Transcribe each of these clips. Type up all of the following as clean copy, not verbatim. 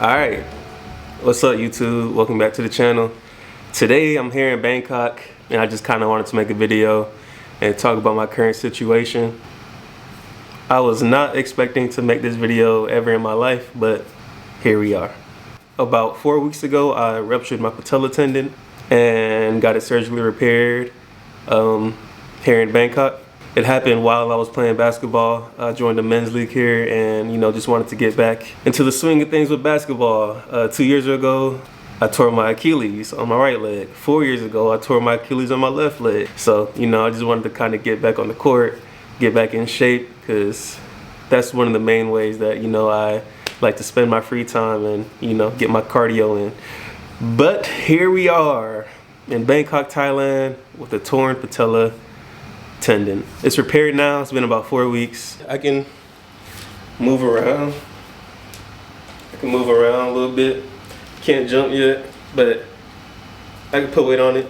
Alright, what's up YouTube? Welcome back to the channel. Today I'm here in Bangkok and I just kind of wanted to make a video and talk about my current situation. I was not expecting to make this video ever in my life, but here we are. About 4 weeks ago I ruptured my patellar tendon and got it surgically repaired here in Bangkok. It happened while I was playing basketball. I joined the men's league here and, just wanted to get back into the swing of things with basketball. 2 years ago, I tore my Achilles on my right leg. 4 years ago, I tore my Achilles on my left leg. So, I just wanted to kind of get back on the court, get back in shape, because that's one of the main ways that, I like to spend my free time and, get my cardio in. But here we are in Bangkok, Thailand with a torn patella tendon. It's repaired now. It's been about 4 weeks. I can move around. A little bit. Can't jump yet, but I can put weight on it.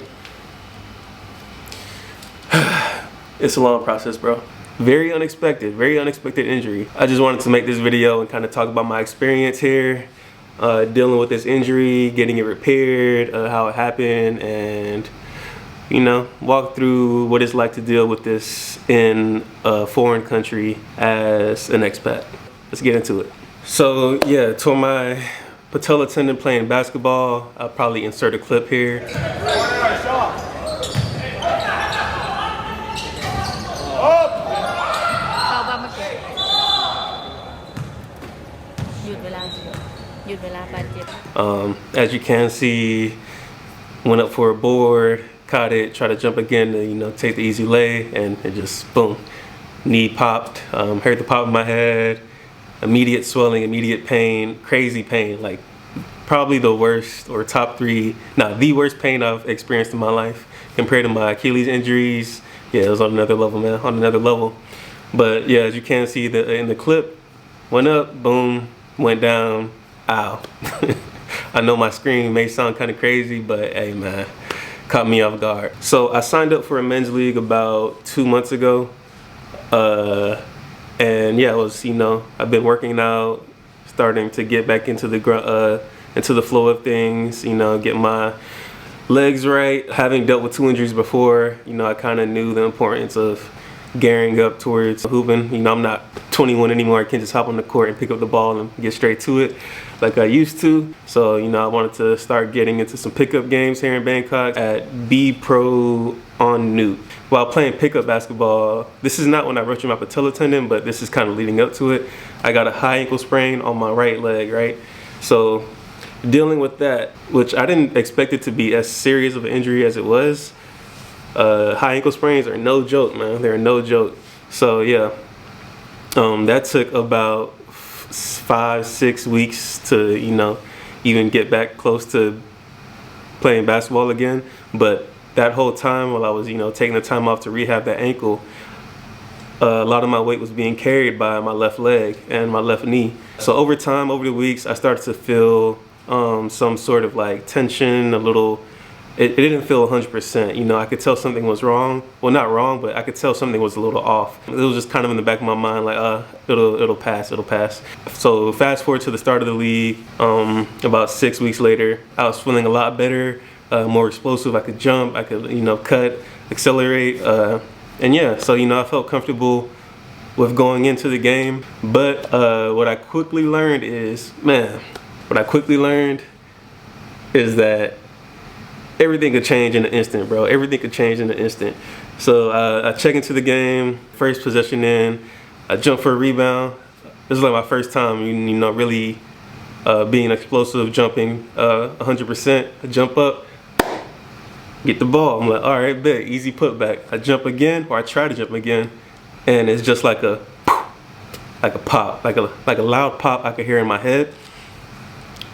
It's a long process, bro. Very unexpected injury. I just wanted to make this video and kind of talk about my experience here, dealing with this injury, getting it repaired, how it happened, and walk through what it's like to deal with this in a foreign country as an expat. Let's get into it. So yeah, tore my patella tendon playing basketball. I'll probably insert a clip here. As you can see, went up for a board, caught it, tried to jump again to take the easy lay, and it just boom, knee popped. Heard the pop in my head, immediate swelling, immediate pain, crazy pain, like probably the worst or top three, the worst pain I've experienced in my life compared to my Achilles injuries. Yeah, it was on another level, man, on another level. But yeah, as you can see in the clip, went up, boom, went down, ow. I know my scream may sound kind of crazy, but hey man, caught me off guard. So I signed up for a men's league about 2 months ago. And yeah, it was, I've been working out, starting to get back into the flow of things, get my legs right. Having dealt with 2 injuries before, I kind of knew the importance of gearing up towards hooping. I'm not 21 anymore. I can't just hop on the court and pick up the ball and get straight to it like I used to. So, I wanted to start getting into some pickup games here in Bangkok at B Pro on Newt. While playing pickup basketball, this is not when I ruptured my patella tendon, but this is kind of leading up to it. I got a high ankle sprain on my right leg, right? So dealing with that, which I didn't expect it to be as serious of an injury as it was. High ankle sprains are no joke, man. They're no joke. So yeah, that took about 5-6 weeks to even get back close to playing basketball again. But that whole time while I was taking the time off to rehab that ankle, a lot of my weight was being carried by my left leg and my left knee. So over time, over the weeks, I started to feel some sort of like tension, a little. It didn't feel 100%. I could tell something was wrong. Well, not wrong, but I could tell something was a little off. It was just kind of in the back of my mind, like, it'll pass. So fast forward to the start of the league. About 6 weeks later, I was feeling a lot better, more explosive. I could jump, I could, cut, accelerate, and yeah. So I felt comfortable with going into the game. But what I quickly learned is that everything could change in an instant, bro. Everything could change in an instant. So I check into the game, first possession in, I jump for a rebound. This is like my first time, really being explosive, jumping 100%. I jump up, get the ball. I'm like, all right, bet, easy putback. I jump again, or I try to jump again, and it's just like a pop, like a loud pop I could hear in my head,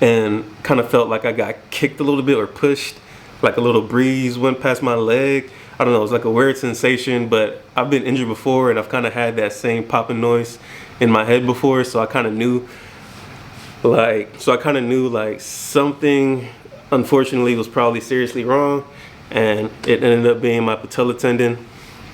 and kind of felt like I got kicked a little bit or pushed. Like a little breeze went past my leg. I don't know, it was like a weird sensation, but I've been injured before and I've kind of had that same popping noise in my head before, so I kind of knew like something unfortunately was probably seriously wrong, and it ended up being my patella tendon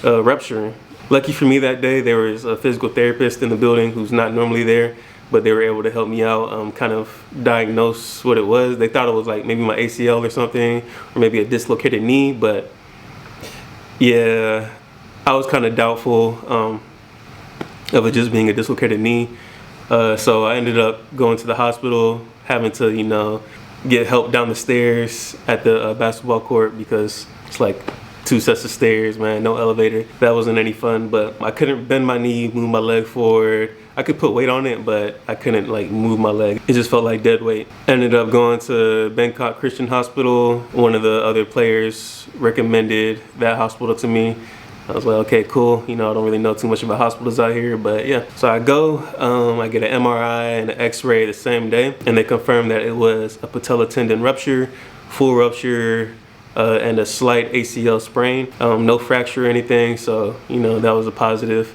rupturing. Lucky for me that day, there was a physical therapist in the building who's not normally there. but they were able to help me out, kind of diagnose what it was. They thought it was like maybe my ACL or something, or maybe a dislocated knee, but yeah, I was kind of doubtful of it just being a dislocated knee. So I ended up going to the hospital, having to, you know, get help down the stairs at the basketball court because it's like 2 sets of stairs, man, no elevator. That wasn't any fun, but I couldn't bend my knee, move my leg forward. I could put weight on it, but I couldn't like move my leg. It just felt like dead weight. Ended up going to Bangkok Christian Hospital. One of the other players recommended that hospital to me. I was like, okay, cool. You know, I don't really know too much about hospitals out here, but yeah. So I go, I get an MRI and an X-ray the same day, and they confirmed that it was a patellar tendon rupture, full rupture, and a slight ACL sprain. No fracture or anything, so, you know, that was a positive.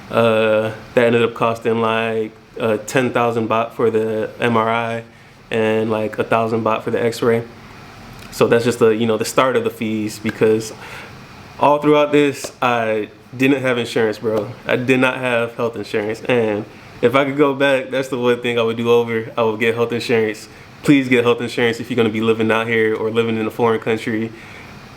That ended up costing like 10,000 baht for the MRI and like 1,000 baht for the X-ray. So that's just the, you know, the start of the fees, because all throughout this, I didn't have insurance, bro. I did not have health insurance. And if I could go back, that's the one thing I would do over. I would get health insurance. Please get health insurance if you're gonna be living out here or living in a foreign country,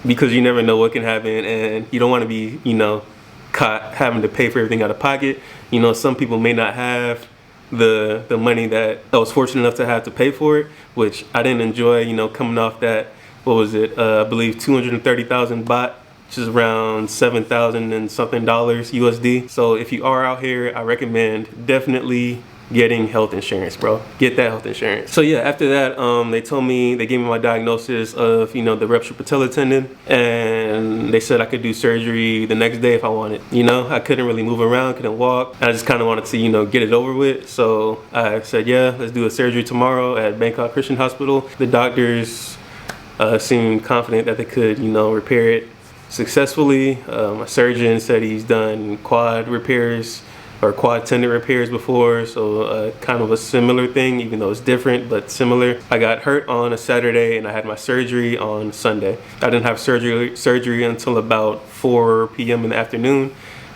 because you never know what can happen, and you don't wanna be, you know, caught having to pay for everything out of pocket. You know, some people may not have the money that I was fortunate enough to have to pay for it, which I didn't enjoy, you know, coming off that, what was it, I believe 230,000 baht, which is around 7,000 and something dollars USD. So if you are out here, I recommend definitely getting health insurance, bro. Get that health insurance. So yeah, after that, they gave me my diagnosis of, you know, the ruptured patellar tendon, and they said I could do surgery the next day if I wanted. You know, I couldn't really move around, couldn't walk. I just kind of wanted to, you know, get it over with. So I said, yeah, let's do a surgery tomorrow at Bangkok Christian Hospital. The doctors seemed confident that they could, you know, repair it successfully. A surgeon said he's done quad repairs or quad tendon repairs before, so kind of a similar thing, even though it's different, but similar. I got hurt on a Saturday and I had my surgery on Sunday. I didn't have surgery until about 4 p.m. in the afternoon.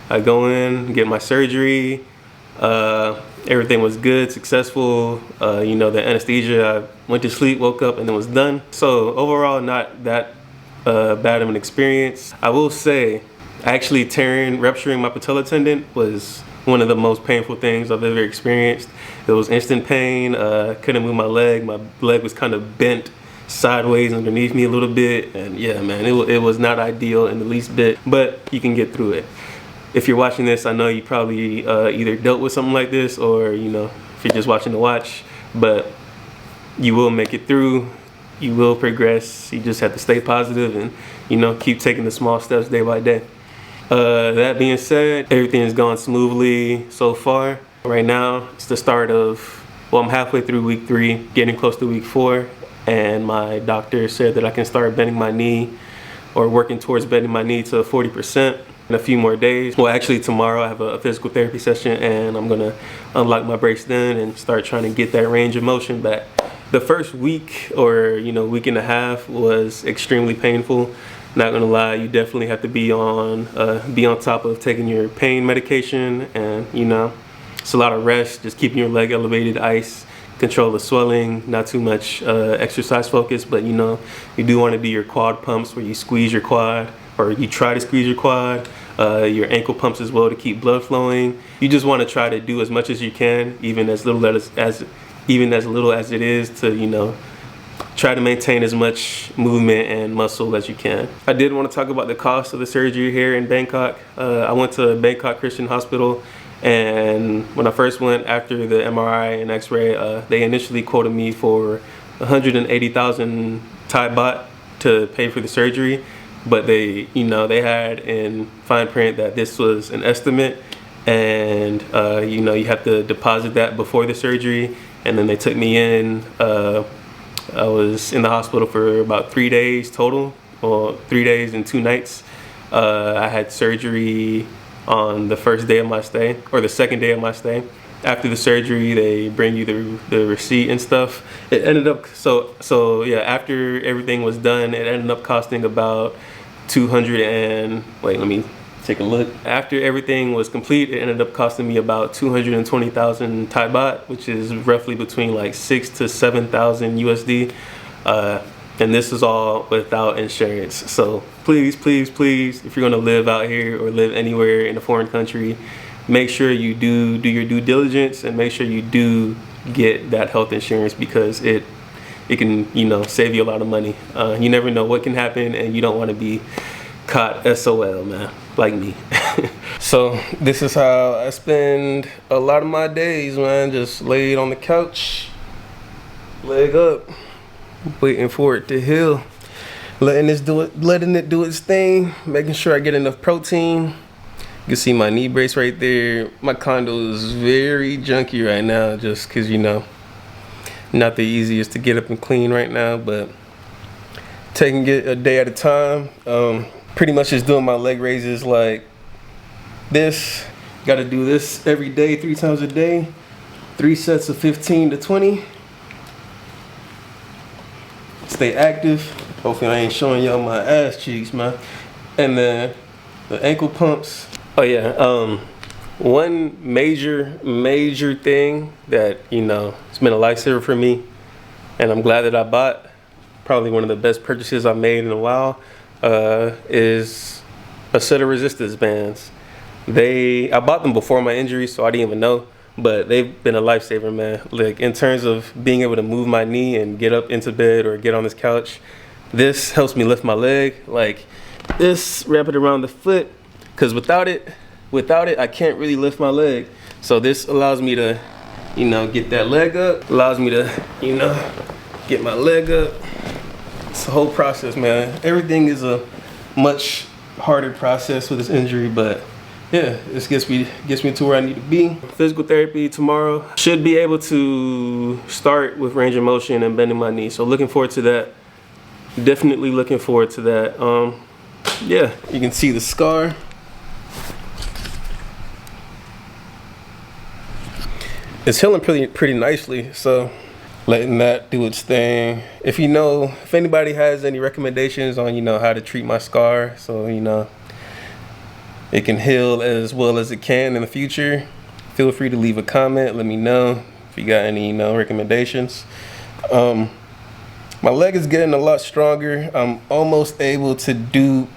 I go in, get my surgery. Everything was good, successful. You know, the anesthesia, I went to sleep, woke up, and it was done. So overall, not that bad of an experience. I will say, actually rupturing my patellar tendon was one of the most painful things I've ever experienced. It was instant pain. Couldn't move my leg. My leg was kind of bent sideways underneath me a little bit, and yeah, man, it was not ideal in the least bit, but you can get through it. If you're watching this, I know you probably either dealt with something like this, or, you know, if you're just watching to watch, but you will make it through. You will progress. You just have to stay positive and, you know, keep taking the small steps day by day. That being said, everything has gone smoothly so far. Right now, it's the start of, well, I'm halfway through week 3, getting close to week 4, and my doctor said that I can start bending my knee, or working towards bending my knee to 40% in a few more days. Well, actually tomorrow I have a physical therapy session, and I'm gonna unlock my brace then and start trying to get that range of motion back. The first week, or, you know, week and a half, was extremely painful. Not gonna lie, you definitely have to be on top of taking your pain medication, and, you know, it's a lot of rest, just keeping your leg elevated, ice, control the swelling, not too much exercise focus, but, you know, you do want to do your quad pumps where you squeeze your quad, or you try to squeeze your quad, your ankle pumps as well to keep blood flowing. You just want to try to do as much as you can, even as little as it is, to, you know, try to maintain as much movement and muscle as you can. I did want to talk about the cost of the surgery here in Bangkok. I went to Bangkok Christian Hospital, and when I first went after the MRI and X-ray, they initially quoted me for 180,000 Thai baht to pay for the surgery, but they, you know, they had in fine print that this was an estimate, and you know, you have to deposit that before the surgery. And then they took me in. I was in the hospital for about 3 days total, or 3 days and 2 nights. I had surgery on the first day of my stay, or the second day of my stay. After the surgery, they bring you the receipt and stuff. It ended up, so yeah, after everything was done, it ended up costing about 200 and, wait, let me Take a look. After everything was complete, it ended up costing me about 220,000 Thai baht, which is roughly between like 6,000 to 7,000 USD. And this is all without insurance. So please, please, please, if you're gonna live out here or live anywhere in a foreign country, make sure you do your due diligence and make sure you do get that health insurance, because it can, you know, save you a lot of money. You never know what can happen, and you don't want to be caught SOL, man, like me. So this is how I spend a lot of my days, man. Just laid on the couch, leg up, waiting for it to heal, letting it do its thing, making sure I get enough protein. You can see my knee brace right there. My condo is very junky right now, just because, you know, not the easiest to get up and clean right now, but taking it a day at a time. Pretty much just doing my leg raises like this. Got to do this every day, 3 times a day, 3 sets of 15 to 20. Stay active. Hopefully I ain't showing y'all my ass cheeks, man. And then the ankle pumps. Oh yeah, one major thing that, you know, it's been a lifesaver for me, and I'm glad that I bought, probably one of the best purchases I've made in a while, is a set of resistance bands. I bought them before my injury, so I didn't even know, but they've been a lifesaver, man. Like, in terms of being able to move my knee and get up into bed or get on this couch, this helps me lift my leg. Like this, wrap it around the foot, because without it I can't really lift my leg. So this allows me to, you know, get that leg up, allows me to, you know, get my leg up. It's a whole process, man. Everything is a much harder process with this injury, but yeah, this gets me to where I need to be. Physical therapy tomorrow. Should be able to start with range of motion and bending my knee. So looking forward to that. Definitely looking forward to that. Yeah, you can see the scar. It's healing pretty nicely, so letting that do its thing. If anybody has any recommendations on, you know, how to treat my scar, so, you know, it can heal as well as it can in the future, feel free to leave a comment. Let me know if you got any, you know, recommendations. My leg is getting a lot stronger. I'm almost able to do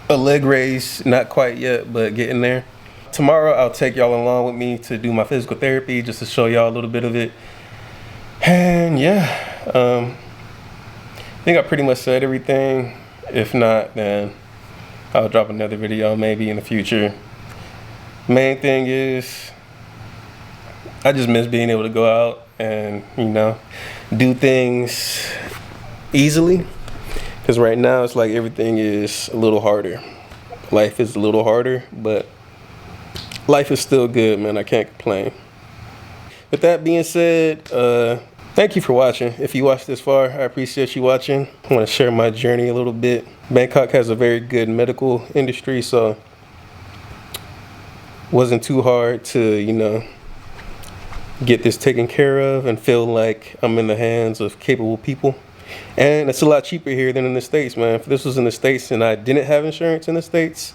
a leg raise, not quite yet, but getting there. Tomorrow I'll take y'all along with me to do my physical therapy, just to show y'all a little bit of it. And yeah, I think I pretty much said everything. If not, then I'll drop another video maybe in the future. Main thing is, I just miss being able to go out and, you know, do things easily. Because right now it's like everything is a little harder. Life is a little harder, but life is still good, man. I can't complain. With that being said, thank you for watching. If you watched this far, I appreciate you watching. I want to share my journey a little bit. Bangkok has a very good medical industry, so it wasn't too hard to, you know, get this taken care of and feel like I'm in the hands of capable people. And it's a lot cheaper here than in the States, man. If this was in the States and I didn't have insurance in the States,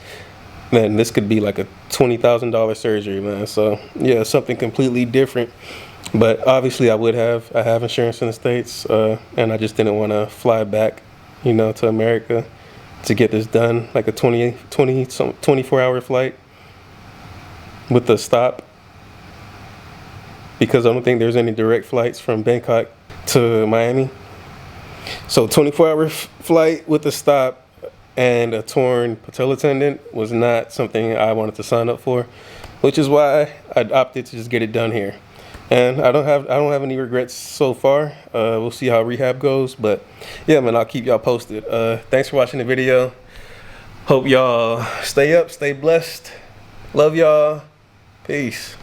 man, this could be like a $20,000 surgery, man. So yeah, something completely different. But obviously I have insurance in the States, and I just didn't want to fly back, you know, to America to get this done, like a 24-hour flight with a stop, because I don't think there's any direct flights from Bangkok to Miami. So 24-hour flight with a stop and a torn patellar tendon was not something I wanted to sign up for, which is why I opted to just get it done here. And I don't have any regrets so far. We'll see how rehab goes, but yeah, man, I'll keep y'all posted. Thanks for watching the video. Hope y'all stay up, stay blessed. Love y'all. Peace.